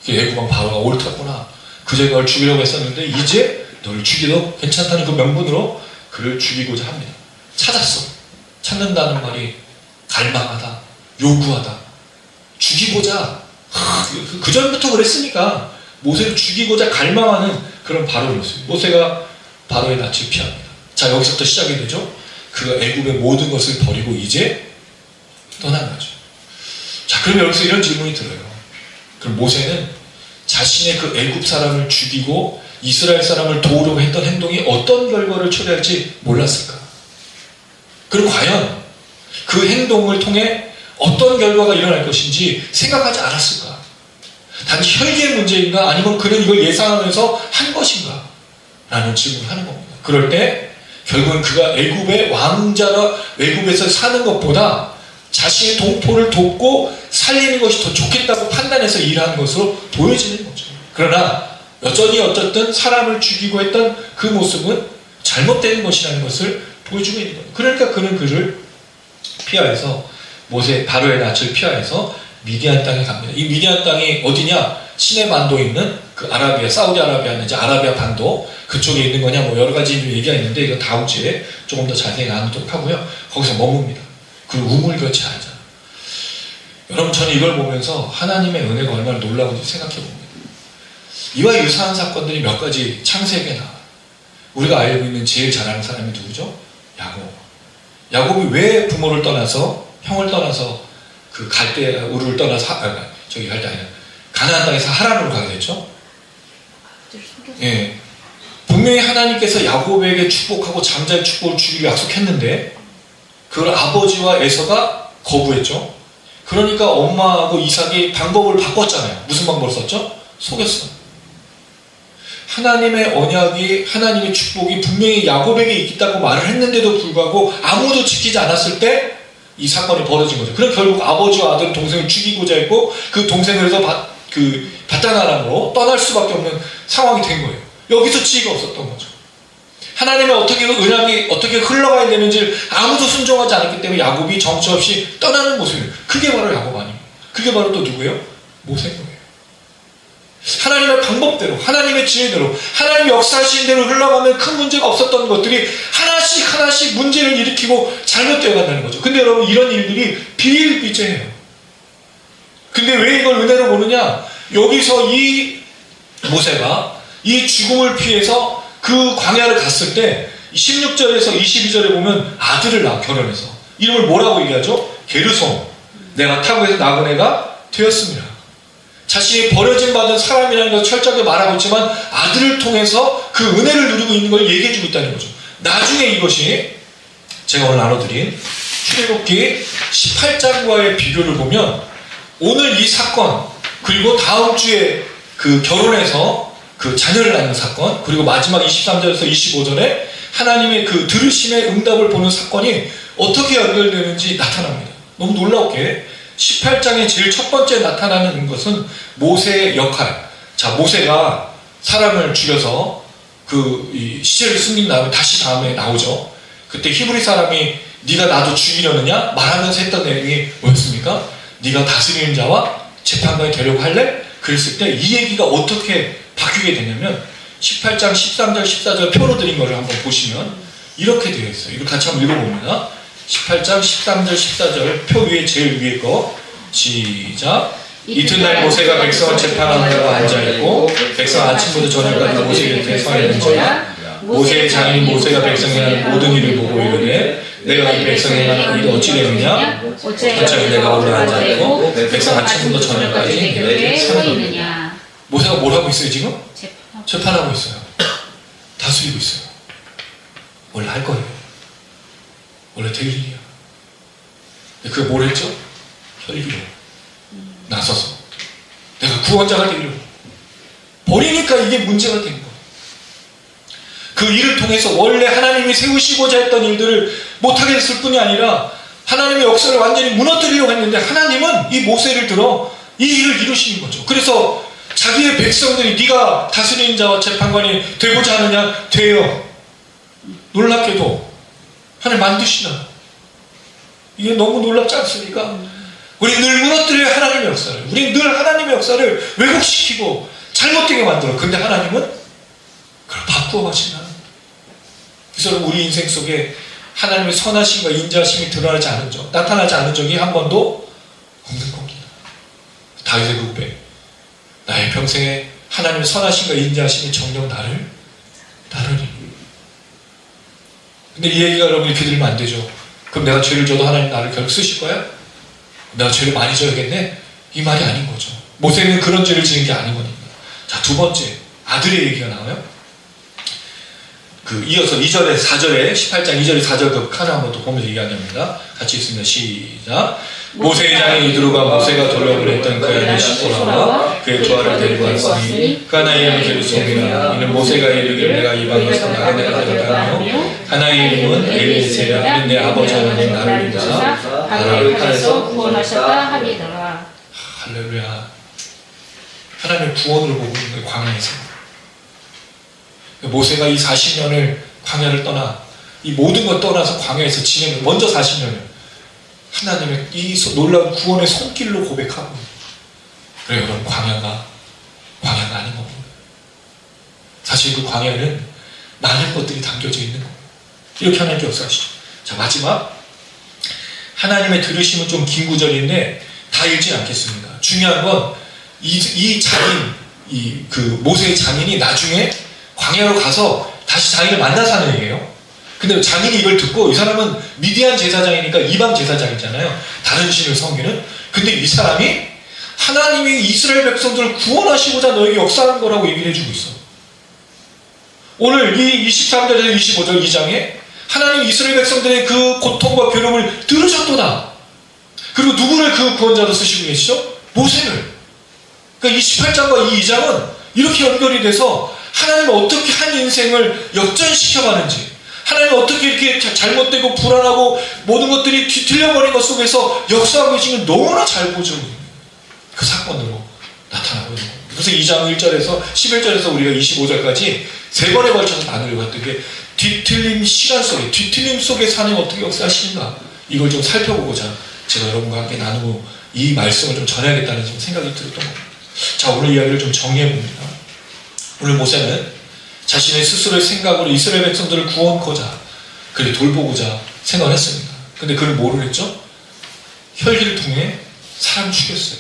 Speaker 1: 애국왕 바로가 옳았구나. 그제 널 죽이려고 했었는데 이제 너를 죽여도 괜찮다는 그 명분으로 그를 죽이고자 합니다. 찾았어. 찾는다는 말이 갈망하다, 요구하다, 죽이고자. 그 전부터 그랬으니까 모세를 죽이고자 갈망하는 그런 바로의 모습. 모세가 바로의 낯을 피합니다. 자, 여기서부터 시작이 되죠. 그가 애굽의 모든 것을 버리고 이제 떠난 거죠. 자, 그럼 여기서 이런 질문이 들어요. 그럼 모세는 자신의 그 애굽 사람을 죽이고 이스라엘 사람을 도우려고 했던 행동이 어떤 결과를 초래할지 몰랐을까? 그리고 과연 그 행동을 통해 어떤 결과가 일어날 것인지 생각하지 않았을까? 단지 혈기의 문제인가? 아니면 그는 이걸 예상하면서 한 것인가? 라는 질문을 하는 겁니다. 그럴 때 결국은 그가 애굽의 왕자라 애굽에서 사는 것보다 자신의 동포를 돕고 살리는 것이 더 좋겠다고 판단해서 일하는 것으로 보여지는 거죠. 그러나 여전히 어쨌든 사람을 죽이고 했던 그 모습은 잘못된 것이라는 것을 보여주고 있는 거예요. 그러니까 그는 그를 피하여서 모세 바로의 낯을 피하여서 미디안 땅에 갑니다. 이 미디안 땅이 어디냐? 시내 반도에 있는 그 아라비아, 사우디아라비아는 이제 아라비아 반도 그쪽에 있는 거냐, 뭐 여러 가지 얘기가 있는데 이거 다음 주에 조금 더 자세히 나누도록 하고요. 거기서 머뭅니다. 그리고 우물곁이 아니잖아. 여러분, 저는 이걸 보면서 하나님의 은혜가 얼마나 놀라운지 생각해 봅니다. 이와 유사한 사건들이 몇 가지 창세기에 나와요. 우리가 알고 있는 제일 잘하는 사람이 누구죠? 야곱. 야곱이 왜 부모를 떠나서, 형을 떠나서 그 갈대 우르를 떠나서 저기 갈대 아니라 가나안 땅에서 하란으로 가게 됐죠? 예. 분명히 하나님께서 야곱에게 축복하고 잠자의 축복을 주기로 약속했는데 그걸 아버지와 에서가 거부했죠. 그러니까 엄마하고 이삭이 방법을 바꿨잖아요. 무슨 방법을 썼죠? 속였어. 하나님의 언약이, 하나님의 축복이 분명히 야곱에게 있다고 말을 했는데도 불구하고 아무도 지키지 않았을 때 이 사건이 벌어진 거죠. 그럼 결국 아버지와 아들, 동생을 죽이고자 했고 그 동생을 해서 바다나람으로 떠날 수밖에 없는 상황이 된 거예요. 여기서 지혜가 없었던 거죠. 하나님의 어떻게 은약이 어떻게 흘러가야 되는지 아무도 순종하지 않았기 때문에 야곱이 정처 없이 떠나는 모습이에요. 그게 바로 야곱 아닙니까? 그게 바로 또 누구예요? 모세인 거예요. 하나님의 방법대로, 하나님의 지혜대로, 하나님 역사하신 대로 흘러가면 큰 문제가 없었던 것들이 하나씩 하나씩 문제를 일으키고 잘못되어 간다는 거죠. 근데 여러분, 이런 일들이 비일비재해요. 근데 왜 이걸 은혜로 보느냐? 여기서 이 모세가 이 죽음을 피해서 그 광야를 갔을 때 16절에서 22절에 보면 아들을 낳아, 결혼해서. 이름을 뭐라고 얘기하죠? 게르솜. 내가 타국에서 낳은 애가 되었습니다. 자신이 버려진 받은 사람이라는 것을 철저하게 말하고 있지만 아들을 통해서 그 은혜를 누리고 있는 걸 얘기해주고 있다는 거죠. 나중에 이것이 제가 오늘 나눠드린 출애굽기 18장과의 비교를 보면 오늘 이 사건, 그리고 다음 주에 그 결혼해서 그 자녀를 낳는 사건, 그리고 마지막 23절에서 25절에 하나님의 그 들으심의 응답을 보는 사건이 어떻게 연결되는지 나타납니다. 너무 놀랍게 18장의 제일 첫 번째 나타나는 것은 모세의 역할. 자, 모세가 사람을 죽여서 그 시체를 숨긴 다음에 다시 다음에 나오죠. 그때 히브리 사람이 네가 나도 죽이려느냐 말하면서 했던 내용이 뭐였습니까? 네가 다스리는 자와 재판관이 되려고 할래? 그랬을 때 이 얘기가 어떻게 바뀌게 되냐면 18장 13절 14절 표로 드린 거를 한번 보시면 이렇게 되어 있어요. 이걸 같이 한번 읽어봅니다. 18장 13절 14절 표 위에 제일 위에 거 시작. 이튿날 모세가 백성을 재판하느라고 앉아있고 백성 아침부터 저녁까지 모세 곁에 서 있는지라 모세의 장인이 모세가 백성이 하는 모든 일을 보고 이르되 내가 이 백성이 하는 일이 어찌 되느냐 어차피 내가 올라 앉아있고 백성 아침부터 저녁까지 내 곁에 서 있느냐. 모세가 뭘 하고 있어요 지금? 재판하고 있어요. 다스리고 있어요. 원래 할 거예요. 원래 될 일이야. 근데 그게 뭘 했죠? 혈기로 나서서 내가 구원자가 되기로 버리니까 이게 문제가 된 거예요. 그 일을 통해서 원래 하나님이 세우시고자 했던 일들을 못하게 됐을 뿐이 아니라 하나님의 역사를 완전히 무너뜨리려고 했는데 하나님은 이 모세를 들어 이 일을 이루시는 거죠. 그래서 자기의 백성들이 네가 다스리는 자와 재판관이 되고자 하느냐 돼요. 놀랍게도 하나님 만드시나. 이게 너무 놀랍지 않습니까? 우리 늘 무너뜨려야 하나님의 역사를, 우리 늘 하나님의 역사를 왜곡시키고 잘못되게 만들어. 근데 하나님은 그걸 바꾸어 가시는 하나님. 그래서 우리 인생 속에 하나님의 선하심과 인자하심이 드러나지 않은 적, 나타나지 않은 적이 한 번도 없는 겁니다. 다윗의 흑백, 나의 평생에 하나님의 선하심과 인자하심이 정녕 나를 따르리. 근데 이 얘기가 여러분 이렇게 들으면 안 되죠. 그럼 내가 죄를 져도 하나님 나를 결국 쓰실 거야? 내가 죄를 많이 져야겠네? 이 말이 아닌 거죠. 모세는 그런 죄를 지은 게 아닌 겁니다. 자, 두 번째 아들의 얘기가 나와요. 이어서 2절에 4절에 18장 2절에 4절 그 칸을 한번 또 보면서 얘기하랍니다. 같이 있습니다. 시작. 모세의 장인 이드로가 모세가 돌려보냈던 그 아들 십보라와 그의 두 아를 데리고 왔으니 그 하나의 이름은 게르솜이라. 이는 모세가 이르기를 내가 이방에서 나가 내가 데려가며 하나의 이름은 엘리에셀이라. 이는 내 아버지 하나님 나를 위하사 나를 칼에서
Speaker 2: 구원하셨다 하리더라.
Speaker 1: 할렐루야. 하나님의 구원을 보고 있는 거예요. 광야에서. 모세가 이 40년을 광야를 떠나 이 모든 걸 떠나서 광야에서 지내면 먼저 40년을 하나님의 이 놀라운 구원의 손길로 고백하고 그래요. 여러분 광야가 아닌 겁니다. 사실 그 광야에는 많은 것들이 담겨져 있는 겁니다. 이렇게 하나님께 역사하시죠. 자, 마지막 하나님의 들으심은 좀 긴 구절인데 다 읽지 않겠습니다. 중요한 건 이 장인 모세의 장인이 나중에 광야로 가서 다시 장인을 만나서 하는 얘기예요. 근데 장인이 이걸 듣고 이 사람은 미디안 제사장이니까 이방 제사장이잖아요. 다른 신을 섬기는. 근데 이 사람이 하나님이 이스라엘 백성들을 구원하시고자 너에게 역사하는 거라고 얘기를 해주고 있어. 오늘 이 23절에서 25절 2장에 하나님 이스라엘 백성들의 그 고통과 괴로움을 들으셨도다. 그리고 누구를 그 구원자로 쓰시고 계시죠? 모세를. 그러니까 이 18장과 이 2장은 이렇게 연결이 돼서 하나님은 어떻게 한 인생을 역전시켜가는지, 하나님은 어떻게 이렇게 잘못되고 불안하고 모든 것들이 뒤틀려버린 것 속에서 역사하고 계신 걸 너무나 잘 보죠. 그 사건으로 나타나고 있는 거예요. 그래서 2장 1절에서 11절에서 우리가 25절까지 세 번에 걸쳐서 나누려고 했던 게 뒤틀림 시간 속에, 뒤틀림 속에서 하나님 어떻게 역사하시는가, 이걸 좀 살펴보고자 제가 여러분과 함께 나누고 이 말씀을 좀 전해야겠다는 생각이 들었던 겁니다. 자, 오늘 이야기를 좀 정리해봅니다. 오늘 모세는 자신의 스스로의 생각으로 이스라엘 백성들을 구원하고자, 그를 돌보고자 생각을 했습니다. 근데 그를 뭐를 했죠? 혈기를 통해 사람 죽였어요.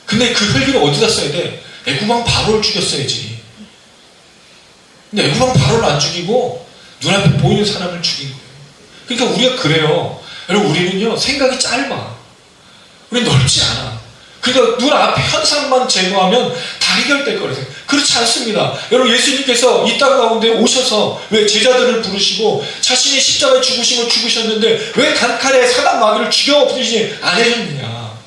Speaker 1: 근데 그 혈기를 어디다 써야 돼? 애굽왕 바로를 죽였어야지. 근데 애굽왕 바로를 안 죽이고 눈앞에 보이는 사람을 죽인 거예요. 그러니까 우리가 그래요. 여러분, 우리는요 생각이 짧아. 우리 넓지 않아. 그러니까 눈앞에 현상만 제거하면 다 해결될 거라고 생각해요. 그렇지 않습니다. 여러분, 예수님께서 이 땅 가운데 오셔서 왜 제자들을 부르시고 자신이 십자가에 죽으심을 죽으셨는데 왜 단칼에 사단 마귀를 죽여 없으시지 않으셨느냐?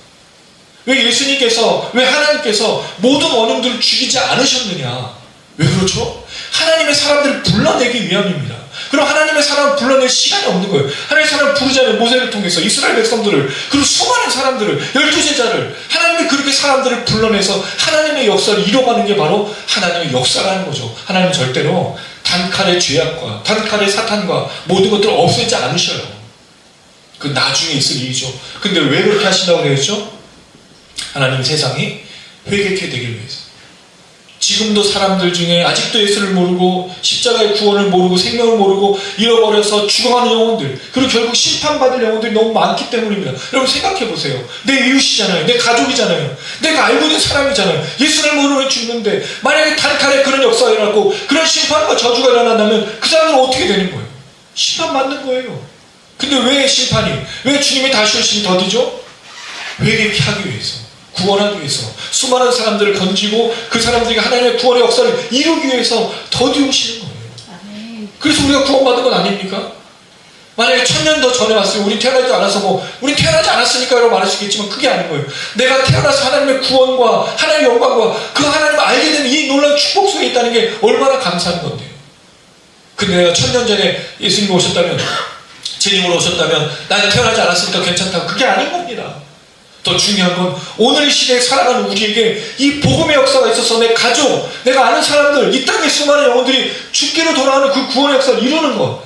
Speaker 1: 왜 예수님께서, 왜 하나님께서 모든 원흉들을 죽이지 않으셨느냐? 왜 그렇죠? 하나님의 사람들을 불러내기 위함입니다. 그럼 하나님의 사람을 불러낼 시간이 없는 거예요. 하나님의 사람을 부르자면 모세를 통해서 이스라엘 백성들을, 그리고 수많은 사람들을, 12제자를, 하나님이 그렇게 사람들을 불러내서 하나님의 역사를 이뤄가는 게 바로 하나님의 역사라는 거죠. 하나님은 절대로 단칼의 죄악과 단칼의 사탄과 모든 것들을 없애지 않으셔요. 그 나중에 있을 일이죠. 근데 왜 그렇게 하신다고 그랬죠? 하나님 세상이 회개케 되길 위해서. 지금도 사람들 중에 아직도 예수를 모르고 십자가의 구원을 모르고 생명을 모르고 잃어버려서 죽어가는 영혼들, 그리고 결국 심판받을 영혼들이 너무 많기 때문입니다. 여러분 생각해 보세요. 내 이웃이잖아요. 내 가족이잖아요. 내가 알고 있는 사람이잖아요. 예수를 모르면 죽는데 만약에 단칼에 그런 역사가 일어나고 그런 심판과 저주가 일어난다면 그 사람은 어떻게 되는 거예요? 심판받는 거예요. 근데 왜 심판이, 왜 주님이 다시 오심이 더디죠? 회개케 하기 위해서, 구원하기 위해서, 수많은 사람들을 건지고 그 사람들이 하나님의 구원의 역사를 이루기 위해서 더디 오시는 거예요.
Speaker 2: 아멘.
Speaker 1: 그래서 우리가 구원받은 건 아닙니까? 만약에 1000년 더 전에 왔으면 우린 태어나지 않아서 우린 태어나지 않았으니까 라고 말할 수 있겠지만 그게 아닌 거예요. 내가 태어나서 하나님의 구원과 하나님의 영광과 그 하나님을 알게 되는 이 놀라운 축복 속에 있다는 게 얼마나 감사한 건데요. 근데 내가 1000년 전에 예수님이 오셨다면, 제님으로 오셨다면 나는 태어나지 않았으니까 괜찮다고, 그게 아닌 겁니다. 더 중요한 건 오늘 이 시대에 살아가는 우리에게 이 복음의 역사가 있어서 내 가족, 내가 아는 사람들, 이 땅의 수많은 영혼들이 죽기로 돌아오는 그 구원의 역사를 이루는 것,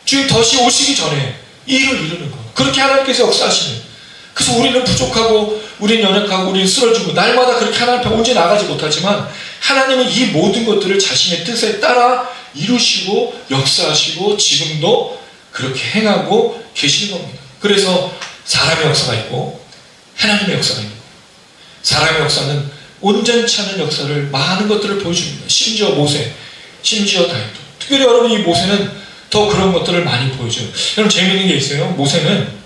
Speaker 1: 주님 다시 오시기 전에 이 일을 이루는 것, 그렇게 하나님께서 역사하시는. 그래서 우리는 부족하고 우리는 연약하고 우리는 쓰러지고 날마다 그렇게 하나님 앞에 온전히 나가지 못하지만 하나님은 이 모든 것들을 자신의 뜻에 따라 이루시고 역사하시고 지금도 그렇게 행하고 계시는 겁니다. 그래서 사람의 역사가 있고 하나님의 역사가 있는 거예요. 사람의 역사는 온전치 않은 역사를, 많은 것들을 보여줍니다. 심지어 모세, 심지어 다윗. 특별히 여러분 이 모세는 더 그런 것들을 많이 보여줘요. 여러분 재미있는 게 있어요. 모세는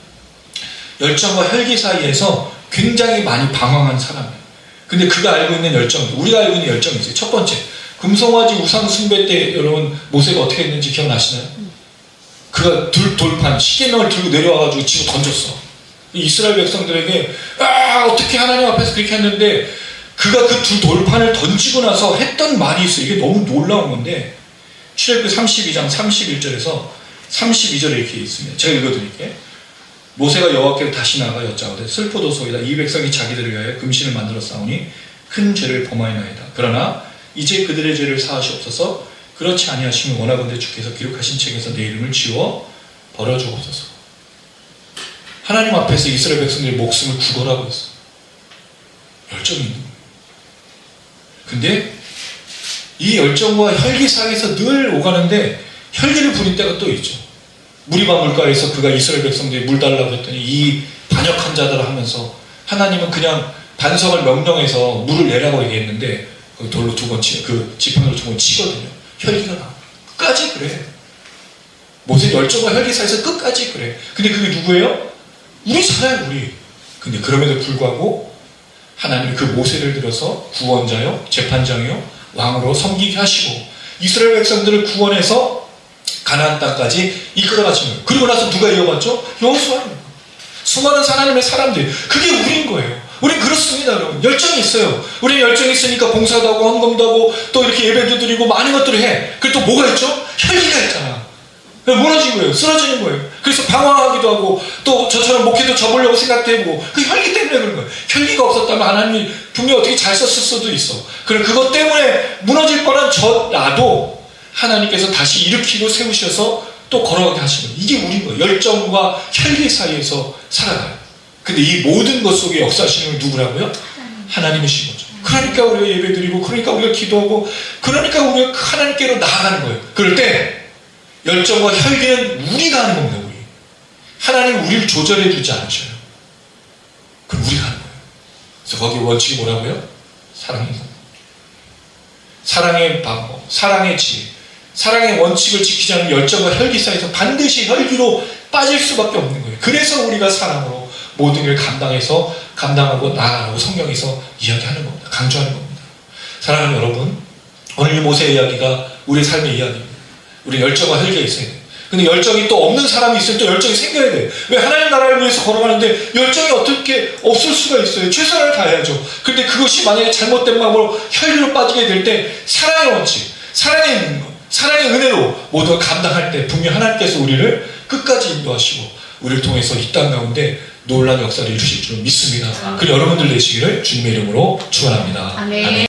Speaker 1: 열정과 혈기 사이에서 굉장히 많이 방황한 사람이에요. 근데 그가 알고 있는 열정, 우리가 알고 있는 열정이 있어요. 첫 번째, 금송아지 우상 숭배 때 여러분 모세가 어떻게 했는지 기억나시나요? 그가 돌판, 십계명을 들고 내려와가지고 집어 던졌어. 이스라엘 백성들에게 어떻게 하나님 앞에서 그렇게 했는데, 그가 그 두 돌판을 던지고 나서 했던 말이 있어요. 이게 너무 놀라운 건데, 출애굽기 32장 31절에서 32절에 이렇게 있습니다. 제가 읽어드릴게요. 모세가 여호와께로 다시 나아가 여짜오되 슬프도소이다. 이 백성이 자기들을 위하여 금신을 만들어 싸우니 큰 죄를 범하였나이다. 그러나 이제 그들의 죄를 사하시옵소서. 그렇지 아니하시면 원하건대 주께서 기록하신 책에서 내 이름을 지워 버려주옵소서. 하나님 앞에서 이스라엘 백성들의 목숨을 구걸하고 있어. 열정이 있는 거예요. 근데 이 열정과 혈기 사이에서 늘 오가는데 혈기를 부린 때가 또 있죠. 무리바 물가에서 그가 이스라엘 백성들이 물 달라고 했더니 이 반역한 자들을 하면서 하나님은 그냥 반석을 명령해서 물을 내라고 얘기했는데 그 돌로 두 번 그 지팡이로 두 번 치거든요. 혈기가 나. 끝까지 그래. 모세 열정과 혈기 사이에서 끝까지 그래. 근데 그게 누구예요? 우리잖아요, 우리. 근데 그럼에도 불구하고 하나님이 그 모세를 들어서 구원자요, 재판장이요, 왕으로 섬기게 하시고 이스라엘 백성들을 구원해서 가나안 땅까지 이끌어가시는 거예요. 그리고 나서 누가 이어갔죠? 여호수아입니다. 수많은 하나님의 사람들. 그게 우리인 거예요. 우린 그렇습니다, 여러분. 열정이 있어요. 우리는 열정이 있으니까 봉사도 하고 헌금도 하고 또 이렇게 예배도 드리고 많은 것들을 해. 그리고 또 뭐가 있죠? 혈기가 있잖아. 무너진 거예요. 쓰러지는 거예요. 그래서 방황하기도 하고 또 저처럼 목회도 접으려고 생각도 해보고 그 혈기 때문에 그런 거예요. 혈기가 없었다면 하나님이 분명히 어떻게 잘 썼을 수도 있어. 그럼 그것 때문에 무너질 뻔한 나도 하나님께서 다시 일으키고 세우셔서 또 걸어가게 하시는 거예요. 이게 우린 거예요. 열정과 혈기 사이에서 살아가요. 근데 이 모든 것 속에 역사하시는 건 누구라고요? 하나님이신 거죠. 그러니까 우리가 예배드리고, 그러니까 우리가 기도하고, 그러니까 우리가 하나님께로 나아가는 거예요. 그럴 때 열정과 혈기는 우리가 하는 겁니다. 우리. 하나님 우리를 조절해 주지 않으셔요. 그럼 우리가 하는 거예요. 그래서 거기 원칙이 뭐라고요? 사랑입니다. 사랑의 방법, 사랑의 지혜, 사랑의 원칙을 지키지 않으면 열정과 혈기 사이에서 반드시 혈기로 빠질 수밖에 없는 거예요. 그래서 우리가 사랑으로 모든 걸 감당하고 나아가라고 성경에서 이야기하는 겁니다. 강조하는 겁니다. 사랑하는 여러분, 오늘 이 모세의 이야기가 우리의 삶의 이야기입니다. 우리 열정과 혈기가 있어야 돼요. 근데 열정이 또 없는 사람이 있으면 또 열정이 생겨야 돼요. 왜? 하나님 나라를 위해서 걸어가는데 열정이 어떻게 없을 수가 있어요. 최선을 다해야죠. 근데 그것이 만약에 잘못된 마음으로 혈기로 빠지게 될 때 사랑의 원칙, 사랑의 있는 것, 사랑의 은혜로 모두 감당할 때 분명 하나님께서 우리를 끝까지 인도하시고 우리를 통해서 이 땅 가운데 놀라운 역사를 이루실 줄 믿습니다. 그리고 여러분들 되시기를 주님의 이름으로 축원합니다.
Speaker 2: 아멘.